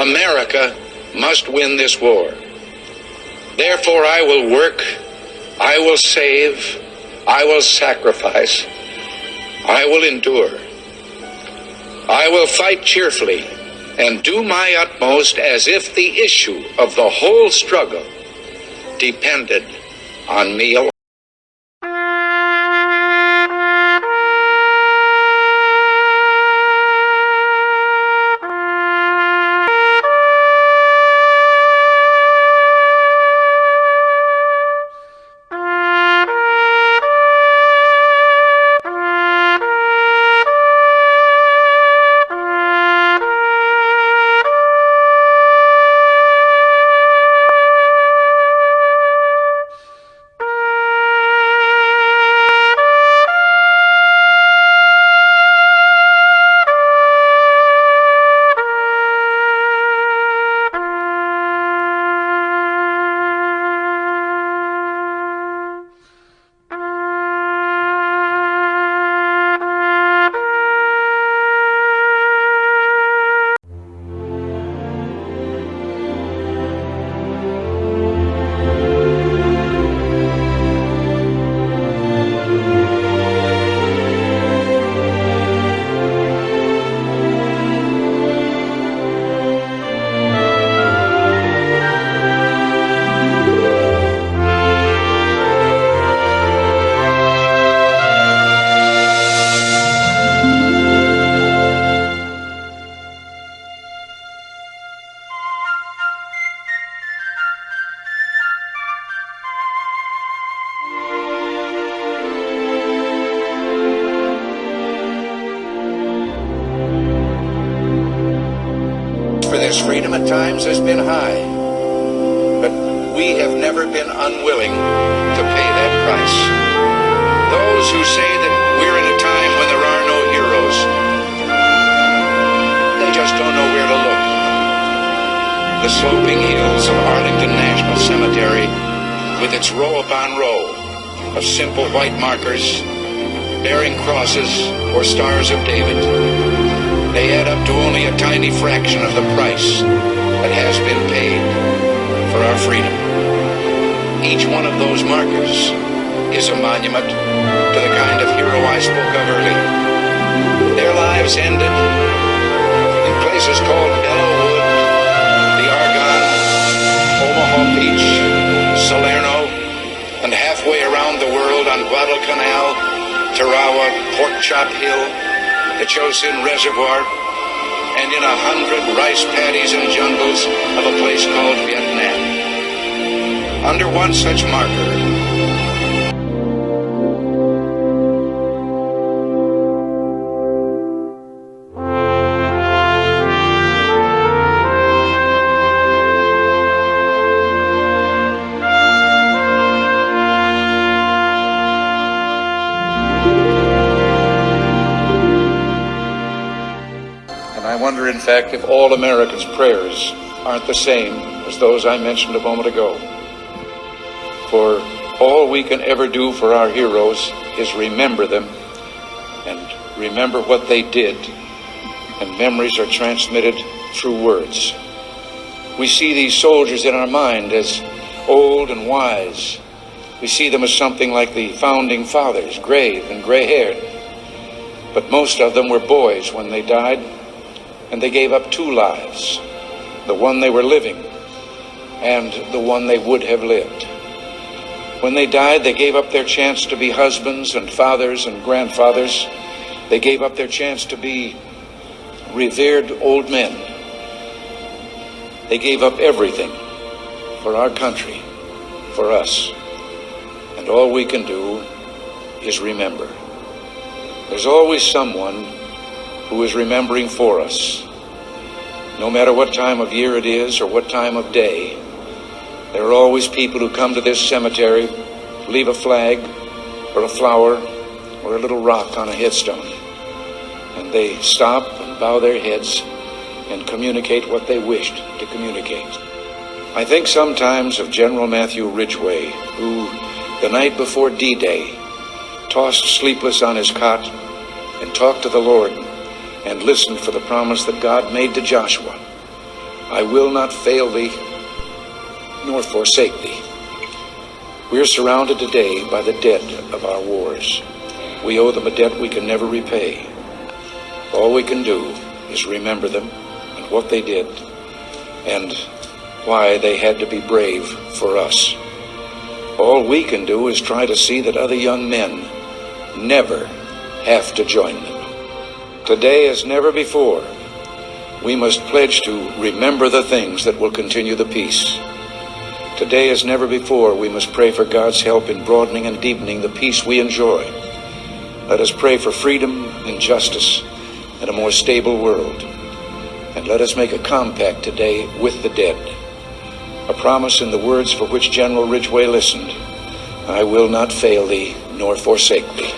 America must win this war. Therefore, I will work, I will save, I will sacrifice, I will endure. I will fight cheerfully and do my utmost as if the issue of the whole struggle depended on me alone. For this freedom at times has been high, but we have never been unwilling to pay that price. Those who say that we're in a time when there are no heroes, they just don't know where to look. The sloping hills of Arlington National Cemetery, with its row upon row of simple white markers bearing crosses or stars of David, they add up to only a tiny fraction of the price that has been paid for our freedom. Each one of those markers is a monument to the kind of hero I spoke of earlier. Their lives ended in places called Belleau Wood, the Argonne, Omaha Beach, Salerno, and halfway around the world on Guadalcanal, Tarawa, Pork Chop Hill, the Chosin Reservoir, and in 100 rice paddies and jungles of a place called Vietnam. Under one such marker, I wonder, in fact, if all Americans' prayers aren't the same as those I mentioned a moment ago. For all we can ever do for our heroes is remember them and remember what they did, and memories are transmitted through words. We see these soldiers in our mind as old and wise. We see them as something like the founding fathers, grave and gray-haired. But most of them were boys when they died, and they gave up two lives, the one they were living and the one they would have lived. When they died, they gave up their chance to be husbands and fathers and grandfathers. They gave up their chance to be revered old men. They gave up everything for our country, for us. And all we can do is remember. There's always someone who is remembering for us. No matter what time of year it is or what time of day, there are always people who come to this cemetery, leave a flag or a flower or a little rock on a headstone, and they stop and bow their heads and communicate what they wished to communicate. I think sometimes of General Matthew Ridgway, who, the night before D-Day, tossed sleepless on his cot and talked to the Lord and listened for the promise that God made to Joshua. I will not fail thee, nor forsake thee. We are surrounded today by the dead of our wars. We owe them a debt we can never repay. All we can do is remember them and what they did and why they had to be brave for us. All we can do is try to see that other young men never have to join them. Today, as never before, we must pledge to remember the things that will continue the peace. Today, as never before, we must pray for God's help in broadening and deepening the peace we enjoy. Let us pray for freedom and justice and a more stable world. And let us make a compact today with the dead, a promise in the words for which General Ridgway listened: I will not fail thee nor forsake thee.